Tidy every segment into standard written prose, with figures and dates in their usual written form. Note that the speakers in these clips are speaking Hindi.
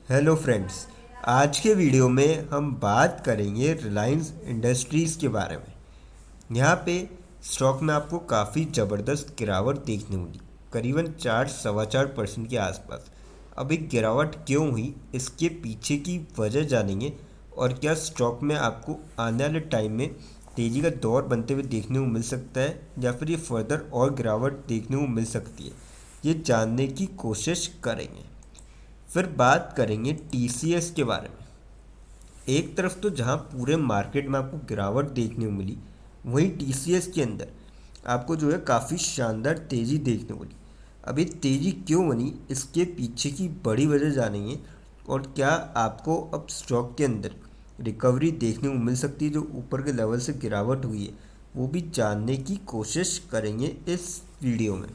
Hello friends. आज के वीडियो में हम बात करेंगे रिलायंस इंडस्ट्रीज़ के बारे में। यहाँ पे स्टॉक में आपको काफ़ी ज़बरदस्त गिरावट देखने मिली, करीबन 4 सवा 4% के आसपास। अब एक गिरावट क्यों हुई, इसके पीछे की वजह जानेंगे और क्या स्टॉक में आपको आने वाले टाइम में तेज़ी का दौर बनते हुए देखने को मिल सकता है या फिर ये फर्दर और गिरावट देखने को मिल सकती है, ये जानने की कोशिश करेंगे। फिर बात करेंगे टीसीएस के बारे में। एक तरफ तो जहां पूरे मार्केट में आपको गिरावट देखने को मिली, वहीं टीसीएस के अंदर आपको जो है काफ़ी शानदार तेज़ी देखने को मिली। अब ये तेज़ी क्यों बनी, इसके पीछे की बड़ी वजह जानेंगे और क्या आपको अब स्टॉक के अंदर रिकवरी देखने को मिल सकती है, जो ऊपर के लेवल से गिरावट हुई है वो भी जानने की कोशिश करेंगे इस वीडियो में।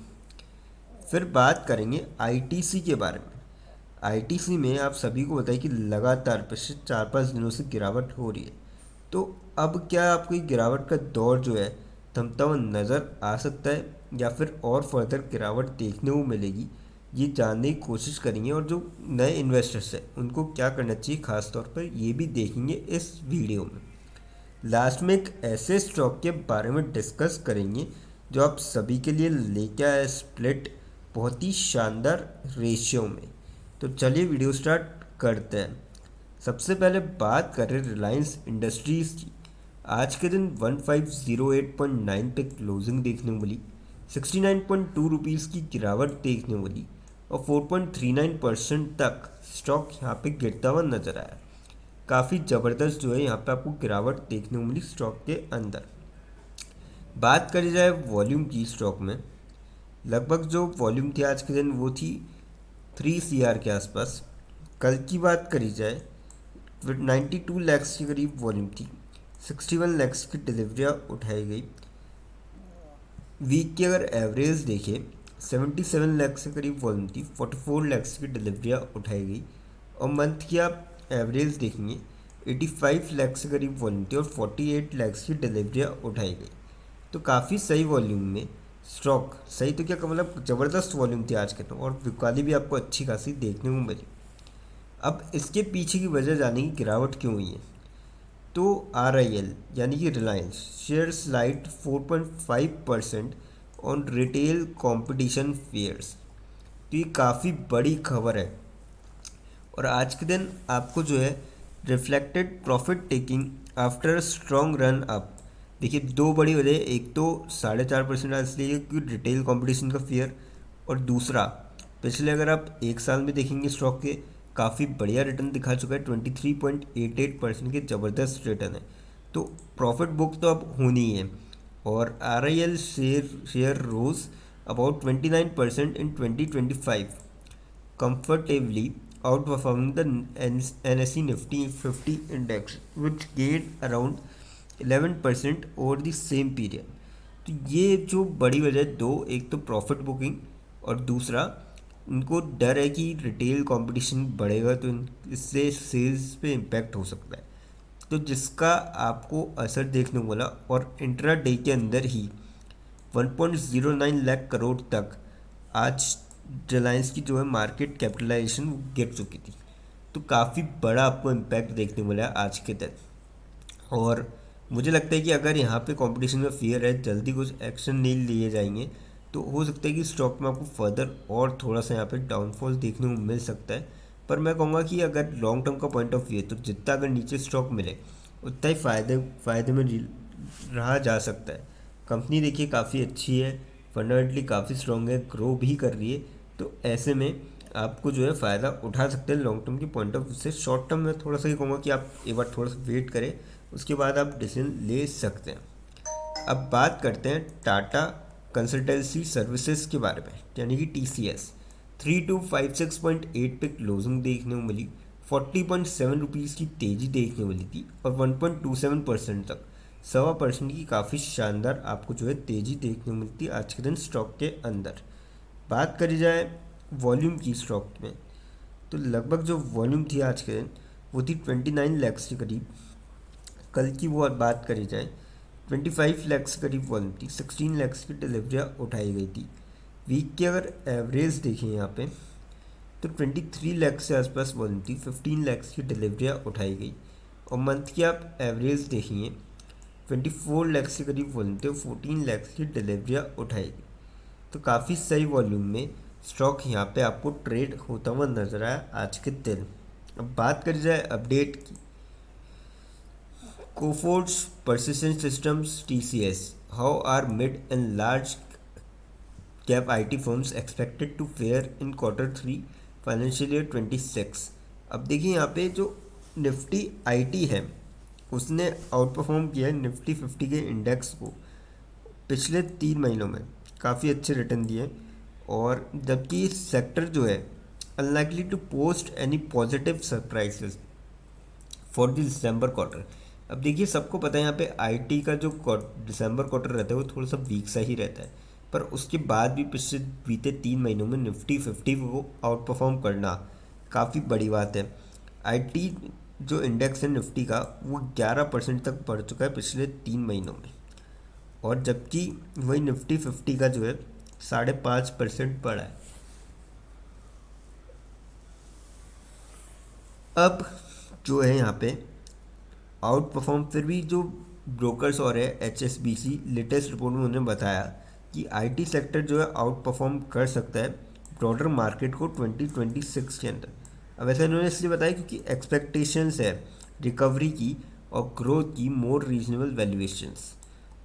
फिर बात करेंगे आईटीसी के बारे में। आईटीसी में आप सभी को बताइए कि लगातार पिछले 4 5 दिनों से गिरावट हो रही है। तो अब क्या आपको ये गिरावट का दौर जो है थमता हुआ नज़र आ सकता है या फिर और फर्दर गिरावट देखने को मिलेगी, ये जानने की कोशिश करेंगे। और जो नए इन्वेस्टर्स हैं उनको क्या करना चाहिए खास तौर पर, ये भी देखेंगे इस वीडियो में। लास्ट में एक ऐसे स्टॉक के बारे में डिस्कस करेंगे जो आप सभी के लिए लेके आया स्प्लिट बहुत ही शानदार रेशियो में। तो चलिए वीडियो स्टार्ट करते हैं। सबसे पहले बात करें रिलायंस इंडस्ट्रीज़ की। आज के दिन 1508.9 पे क्लोजिंग देखने को मिली, 69.2 रुपीज़ की गिरावट देखने को मिली और 4.39% तक स्टॉक यहाँ पे गिरता हुआ नजर आया। काफ़ी ज़बरदस्त जो है यहाँ पे आपको गिरावट देखने को मिली स्टॉक के अंदर। बात करी जाए वॉल्यूम की, स्टॉक में लगभग जो वॉल्यूम थी आज के दिन वो थी 3 CR के आसपास। कल की बात करी जाए 92 लैक्स के करीब वॉल्यूम थी, 61 लैक्स की डिलीवरियाँ उठाई गई। वीक की अगर एवरेज देखें 77 लैक्स के करीब वॉल्यूम थी, 44 लैक्स की डिलीवरियाँ उठाई गई। और मंथ की आप एवरेज देखेंगे 85 लैक्स के करीब वॉल्यूम थी और 48 लैक्स की डिलीवरियाँ उठाई गई। तो काफ़ी सही वॉल्यूम में स्टॉक, सही तो क्या मतलब ज़बरदस्त वॉल्यूम थी आज के तो, और बिकवाली भी आपको अच्छी खासी देखने को मिली। अब इसके पीछे की वजह जाने की गिरावट क्यों हुई है, तो RIL यानी कि Reliance share slide 4.5% on retail competition fears. तो ये काफ़ी बड़ी खबर है और आज के दिन आपको जो है reflected profit taking after strong run up. देखिए दो बड़ी वजह, एक तो 4.5% इसलिए क्योंकि रिटेल कंपटीशन का फेयर, और दूसरा पिछले अगर आप एक साल में देखेंगे स्टॉक के काफ़ी बढ़िया रिटर्न दिखा चुका है, 23.88% के ज़बरदस्त रिटर्न है। तो प्रॉफिट बुक तो अब होनी ही है। और RIL share rose about 29% in 2025, comfortably outperforming the NSE Nifty 50 index, which gained around 11% over the same period. तो ये जो बड़ी वजह दो, एक तो प्रॉफिट बुकिंग और दूसरा उनको डर है कि रिटेल कंपटीशन बढ़ेगा तो इससे सेल्स पे इम्पैक्ट हो सकता है, तो जिसका आपको असर देखने को मिला। और इंट्रा डे के अंदर ही 1.09 लाख करोड़ तक आज रिलायंस की जो है मार्केट कैपिटलाइजेशन वो गिर चुकी थी। तो काफ़ी बड़ा आपको इम्पैक्ट देखने को मिला आज के दिन। और मुझे लगता है कि अगर यहाँ पे कंपटीशन में फियर है, जल्दी कुछ एक्शन नहीं लिए जाएंगे तो हो सकता है कि स्टॉक में आपको फर्दर और थोड़ा सा यहाँ पे डाउनफॉल देखने को मिल सकता है। पर मैं कहूँगा कि अगर लॉन्ग टर्म का पॉइंट ऑफ व्यू है तो जितना अगर नीचे स्टॉक मिले उतना ही फ़ायदे में रहा जा सकता है। कंपनी देखिए काफ़ी अच्छी है, फंडामेंटली काफ़ी स्ट्रॉन्ग है, ग्रो भी कर रही है। तो ऐसे में आपको जो है फ़ायदा उठा सकते हैं लॉन्ग टर्म के पॉइंट ऑफ व्यू से। शॉर्ट टर्म में थोड़ा सा ही कहूँगा कि आप एक बार थोड़ा सा वेट करें, उसके बाद आप डिसीजन ले सकते हैं। अब बात करते हैं टाटा कंसल्टेंसी सर्विसेज के बारे में, यानी कि TCS। 3256.8 पे क्लोजिंग देखने को मिली, 40.7 रुपीज़ की तेज़ी देखने को मिली थी और 1.27% तक 1.25% की काफ़ी शानदार आपको जो है तेज़ी देखने को मिलती है आज के दिन स्टॉक के अंदर। बात करी जाए वॉल्यूम की स्टॉक में, तो लगभग जो वॉल्यूम थी आज के दिन वो थी 29 लैक्स के करीब। कल की वो बात करी जाए 25 लैक्स के करीब वॉल्यूम थी, 16 लैक्स की डिलीवरियाँ उठाई गई थी। वीक की अगर एवरेज देखें यहाँ पे तो 23 लाख से आसपास वॉल्यूम थी, 15 लाख की डिलीवरियाँ उठाई गई। और मंथ की आप एवरेज देखिए 24 लाख के करीब वॉल्यूम थे, 14 लाख की डिलीवरियाँ उठाई गई। तो काफ़ी सही वॉल्यूम में स्टॉक यहाँ पे आपको ट्रेड होता हुआ नजर आया आज के दिन। अब बात करी जाए अपडेट की, Coforge persistent systems TCS, how are mid and large cap IT firms expected to fare in Q3 financial year 26। अब देखिए यहाँ पे जो निफ्टी आईटी है उसने आउट परफॉर्म किया है निफ्टी 50 के इंडेक्स को पिछले 3 महीनों में, काफ़ी अच्छे रिटर्न दिए। और जबकि सेक्टर जो है unlikely to post any positive surprises for the December quarter. अब देखिए सबको पता है यहाँ पे आईटी का जो दिसंबर क्वार्टर रहता है वो थोड़ा सा वीक सा ही रहता है, पर उसके बाद भी पिछले बीते 3 महीनों में निफ्टी 50 को आउट परफॉर्म करना काफ़ी बड़ी बात है। आईटी जो इंडेक्स है निफ्टी का वो 11% तक बढ़ चुका है पिछले 3 महीनों में, और जबकि वही निफ्टी 50 का जो है 5.5% बढ़ा है। अब जो है यहाँ पे आउट परफॉर्म फिर भी जो ब्रोकर्स और है HSBC लेटेस्ट रिपोर्ट में उन्होंने बताया कि आईटी सेक्टर जो है आउट परफॉर्म कर सकता है ब्रॉडर मार्केट को 2026 के अंदर। अब ऐसा इन्होंने इसलिए बताया क्योंकि एक्सपेक्टेशंस है रिकवरी की और ग्रोथ की, मोर रीजनेबल वैल्यूएशंस।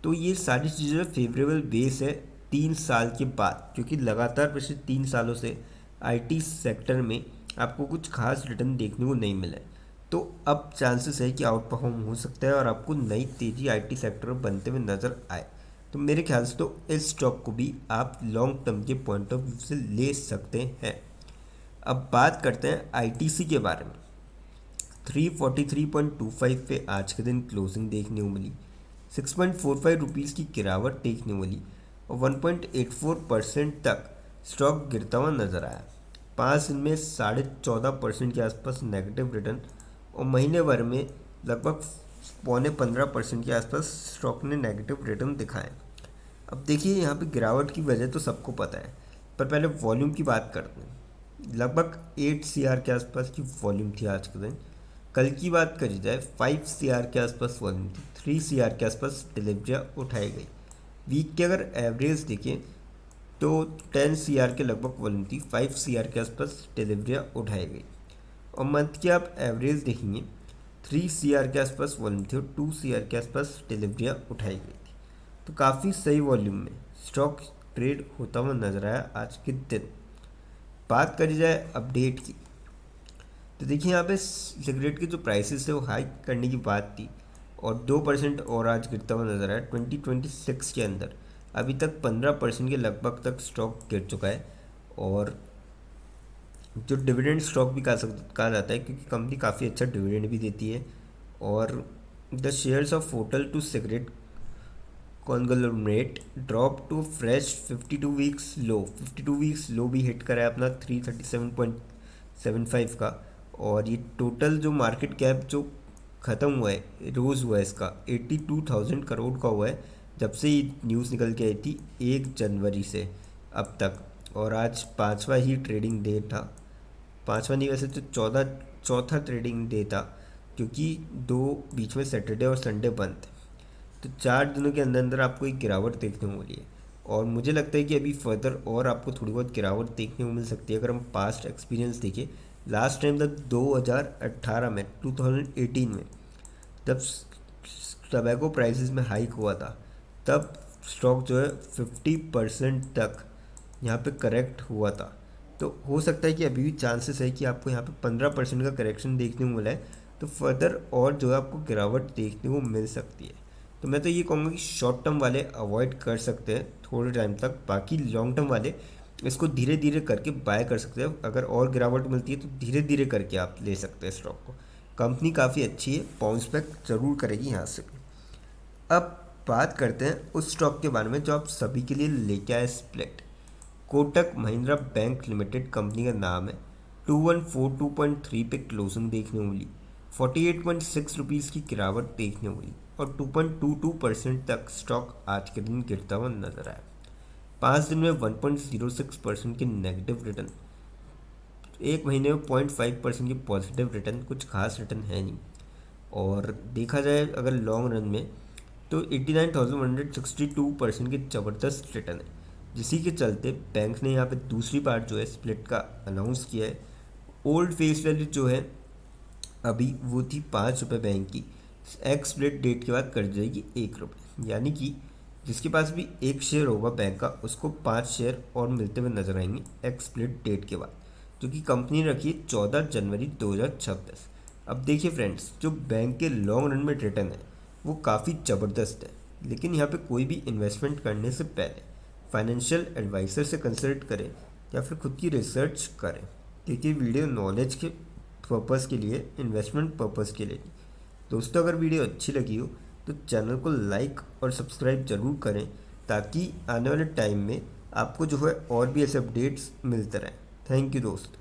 तो ये सारी चीज़ें फेवरेबल बेस है 3 साल के बाद, क्योंकि लगातार पिछले 3 सालों से आईटी सेक्टर में आपको कुछ खास रिटर्न देखने को नहीं मिला है। तो अब चांसेस है कि आउट परफॉर्म हो सकता है और आपको नई तेजी आईटी सेक्टर में बनते हुए नजर आए। तो मेरे ख्याल से तो इस स्टॉक को भी आप लॉन्ग टर्म के पॉइंट ऑफ व्यू से ले सकते हैं। अब बात करते हैं आईटीसी के बारे में। 343.25 पे आज के दिन क्लोजिंग देखने को मिली, 6.45 रुपीज़ की गिरावट देखने को मिली और 1.84% तक स्टॉक गिरता हुआ नजर आया। 5 दिन में 14.5% के आसपास नेगेटिव रिटर्न और महीने भर में लगभग 15.25% के आसपास स्टॉक ने नेगेटिव रिटर्न दिखाए। अब देखिए यहाँ पे गिरावट की वजह तो सबको पता है, पर पहले वॉल्यूम की बात करते हैं। लगभग 8 CR के आसपास की वॉल्यूम थी आज के दिन। कल की बात करी जाए 5 CR के आसपास वॉल्यूम थी, 3 CR के आसपास डिलीवरियाँ उठाई गई। वीक के अगर एवरेज देखें तो 10 CR के लगभग वॉल्यूम थी, 5 CR के आसपास डिलीवरियाँ उठाई गई। और मंथ की आप एवरेज देखेंगे 3 CR के आसपास वॉल्यूम थी और 2 CR के आसपास डिलीवरियाँ उठाई गई थी। तो काफ़ी सही वॉल्यूम में स्टॉक ट्रेड होता हुआ नजर आया आज के दिन। बात करी जाए अपडेट की, तो देखिए यहाँ पे सिगरेट के जो प्राइसेस है वो हाइक करने की बात थी और 2% और आज गिरता हुआ नजर आया 2026 के अंदर। अभी तक 15% के लगभग तक स्टॉक गिर चुका है। और जो डिविडेंड स्टॉक भी कहा जाता है क्योंकि कंपनी काफ़ी अच्छा डिविडेंड भी देती है। और the shares of hotel to cigarette conglomerate drop to fresh 52 weeks low, 52 weeks low भी हिट करा है अपना 337.75 का। और ये टोटल जो मार्केट कैप जो ख़त्म हुआ है, रोज़ हुआ है इसका 82,000 करोड़ का हुआ है जब से ये न्यूज़ निकल के आई थी 1 जनवरी से अब तक। और आज पांचवा ही ट्रेडिंग डे था, पांचवा नहीं वैसे तो चौथा ट्रेडिंग डे था, क्योंकि दो बीच में सैटरडे और संडे बंद थे। तो 4 दिनों के अंदर अंदर आपको एक गिरावट देखने को मिली है और मुझे लगता है कि अभी फर्दर और आपको थोड़ी बहुत गिरावट देखने को मिल सकती है। अगर हम पास्ट एक्सपीरियंस देखें, लास्ट टाइम तक 2018 में 2018 में जब टबैको प्राइसेस में हाइक हुआ था तब स्टॉक जो है 50% तक यहाँ पे करेक्ट हुआ था। तो हो सकता है कि अभी भी चांसेस है कि आपको यहाँ पे 15% का करेक्शन देखने को मिला है, तो फर्दर और जो है आपको गिरावट देखने को मिल सकती है। तो मैं तो ये कहूँगा कि शॉर्ट टर्म वाले अवॉइड कर सकते हैं थोड़े टाइम तक, बाकी लॉन्ग टर्म वाले इसको धीरे धीरे करके बाय कर सकते हैं। अगर और गिरावट मिलती है तो धीरे धीरे करके आप ले सकते हैं स्टॉक को। कंपनी काफ़ी अच्छी है, बाउंस बैक जरूर करेगी यहाँ से। अब बात करते हैं उस स्टॉक के बारे में जो आप सभी के लिए लेके आए, split. Kotak Mahindra bank limited company का नाम है। 2142.3 पे क्लोजिंग देखने को मिली, 48.6 रुपीज़ की गिरावट देखने को मिली और 2.22% तक स्टॉक आज के दिन गिरता हुआ नजर आया। 5 दिन में 1.06% के नेगेटिव रिटर्न, एक महीने में 0.5% की पॉजिटिव रिटर्न कुछ खास रिटर्न है नहीं। और देखा जाए अगर लॉन्ग रन में तो 89,162% की ज़बरदस्त रिटर्न है, जिसी के चलते बैंक ने यहाँ पे दूसरी बार जो है स्प्लिट का अनाउंस किया है। ओल्ड फेस वैल्यू जो है अभी वो थी ₹5 बैंक की, एक्स स्प्लिट डेट के बाद कर जाएगी ₹1, यानी कि जिसके पास भी एक शेयर होगा बैंक का उसको 5 शेयर और मिलते हुए नजर आएंगे एक्स स्प्लिट डेट के बाद, जो कि कंपनी ने रखी है 14 जनवरी 2026। अब देखिए फ्रेंड्स, जो बैंक के लॉन्ग रन में रिटर्न है वो काफ़ी ज़बरदस्त है, लेकिन यहाँ पे कोई भी इन्वेस्टमेंट करने से पहले फाइनेंशियल एडवाइज़र से कंसल्ट करें या फिर खुद की रिसर्च करें। देखिए वीडियो नॉलेज के पर्पज़ के लिए, इन्वेस्टमेंट पर्पज़ के लिए नहीं। दोस्तों अगर वीडियो अच्छी लगी हो तो चैनल को लाइक और सब्सक्राइब ज़रूर करें, ताकि आने वाले टाइम में आपको जो है और भी ऐसे अपडेट्स मिलते रहें। थैंक यू दोस्त।